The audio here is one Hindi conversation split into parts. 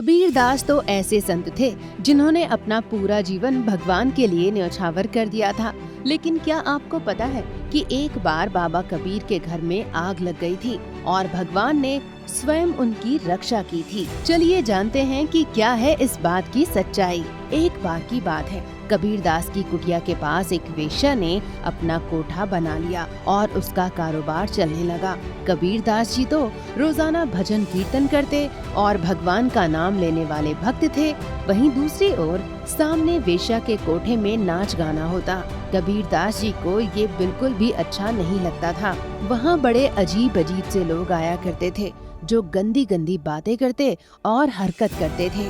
कबीर दास तो ऐसे संत थे जिन्होंने अपना पूरा जीवन भगवान के लिए न्यौछावर कर दिया था। लेकिन क्या आपको पता है कि एक बार बाबा कबीर के घर में आग लग गई थी और भगवान ने स्वयं उनकी रक्षा की थी। चलिए जानते हैं कि क्या है इस बात की सच्चाई। एक बार की बात है, कबीर दास की कुटिया के पास एक वेश्या ने अपना कोठा बना लिया और उसका कारोबार चलने लगा। कबीर दास जी तो रोजाना भजन कीर्तन करते और भगवान का नाम लेने वाले भक्त थे। वहीं दूसरी ओर सामने वेश्या के कोठे में नाच गाना होता। कबीर दास जी को ये बिल्कुल भी अच्छा नहीं लगता था। वहाँ बड़े अजीब अजीब से लोग आया करते थे जो गंदी गंदी बातें करते और हरकत करते थे।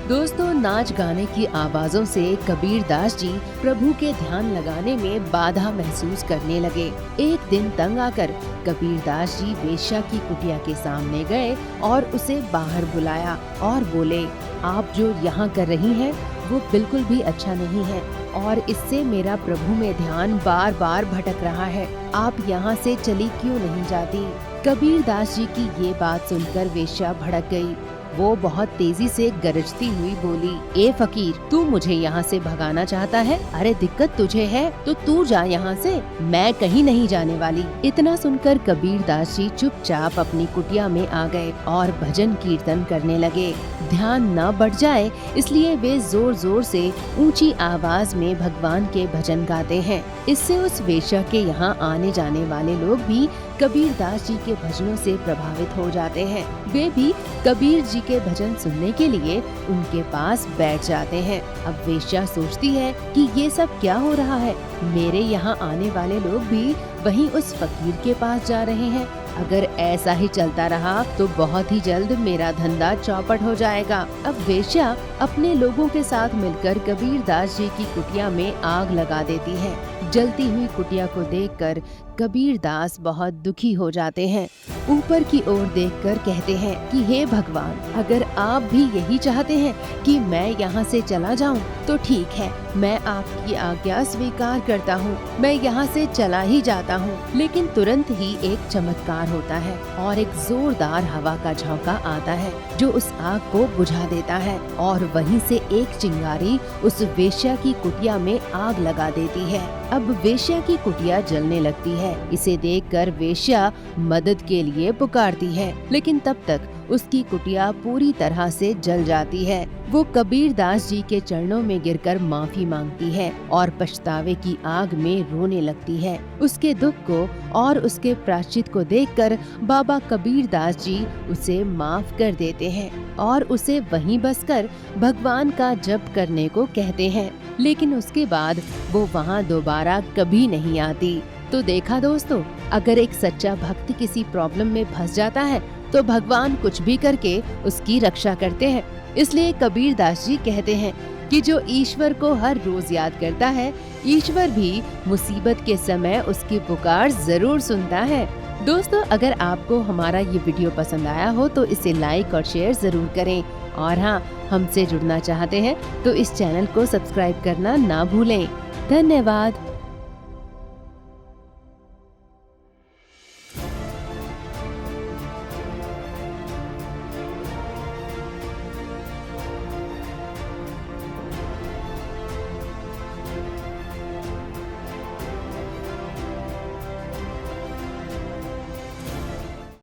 दोस्तों, नाच गाने की आवाजों से कबीर दास जी प्रभु के ध्यान लगाने में बाधा महसूस करने लगे। एक दिन तंग आकर कबीर दास जी वेश्या की कुटिया के सामने गए और उसे बाहर बुलाया और बोले, आप जो यहाँ कर रही हैं वो बिल्कुल भी अच्छा नहीं है और इससे मेरा प्रभु में ध्यान बार बार भटक रहा है। आप यहाँ से चली क्यों नहीं जाती? कबीर दास जी की ये बात सुनकर वेश्या भड़क गई। वो बहुत तेजी से गरजती हुई बोली, ए फकीर, तू मुझे यहाँ से भगाना चाहता है? अरे दिक्कत तुझे है तो तू जा यहाँ से, मैं कहीं नहीं जाने वाली। इतना सुनकर कबीर दास जी चुपचाप अपनी कुटिया में आ गए और भजन कीर्तन करने लगे। ध्यान न बढ़ जाए इसलिए वे जोर जोर से ऊंची आवाज में भगवान के भजन गाते हैं। इससे उस वेश्या के यहाँ आने जाने वाले लोग भी कबीर दास जी के भजनों से प्रभावित हो जाते हैं। वे भी कबीर जी के भजन सुनने के लिए उनके पास बैठ जाते हैं। अब वेश्या सोचती है कि ये सब क्या हो रहा है, मेरे यहाँ आने वाले लोग भी वहीं उस फकीर के पास जा रहे हैं। अगर ऐसा ही चलता रहा तो बहुत ही जल्द मेरा धंधा चौपट हो जाएगा। अब वेश्या अपने लोगों के साथ मिलकर कबीर दास जी की कुटिया में आग लगा देती है। जलती हुई कुटिया को देखकर कबीर दास बहुत दुखी हो जाते हैं। ऊपर की ओर देखकर कहते हैं कि हे भगवान, अगर आप भी यही चाहते हैं कि मैं यहाँ से चला जाऊँ तो ठीक है, मैं आपकी आज्ञा स्वीकार करता हूँ, मैं यहाँ से चला ही जाता हूँ। लेकिन तुरंत ही एक चमत्कार होता है और एक जोरदार हवा का झोंका आता है जो उस आग को बुझा देता है और वहीं से एक चिंगारी उस वेश्या की कुटिया में आग लगा देती है। अब वेश्या की कुटिया जलने लगती है। इसे देखकर वेश्या मदद के लिए पुकारती है, लेकिन तब तक उसकी कुटिया पूरी तरह से जल जाती है। वो कबीर दास जी के चरणों में गिरकर माफी मांगती है और पछतावे की आग में रोने लगती है। उसके दुख को और उसके प्रायश्चित को देखकर बाबा कबीर दास जी उसे माफ कर देते हैं और उसे वहीं बसकर भगवान का जप करने को कहते हैं। लेकिन उसके बाद वो वहाँ दोबारा कभी नहीं आती। तो देखा दोस्तों, अगर एक सच्चा भक्त किसी प्रॉब्लम में फंस जाता है तो भगवान कुछ भी करके उसकी रक्षा करते हैं। इसलिए कबीर दास जी कहते हैं कि जो ईश्वर को हर रोज याद करता है, ईश्वर भी मुसीबत के समय उसकी पुकार जरूर सुनता है। दोस्तों, अगर आपको हमारा ये वीडियो पसंद आया हो तो इसे लाइक और शेयर जरूर करें। और हाँ, हमसे जुड़ना चाहते हैं तो इस चैनल को सब्सक्राइब करना ना भूलें। धन्यवाद।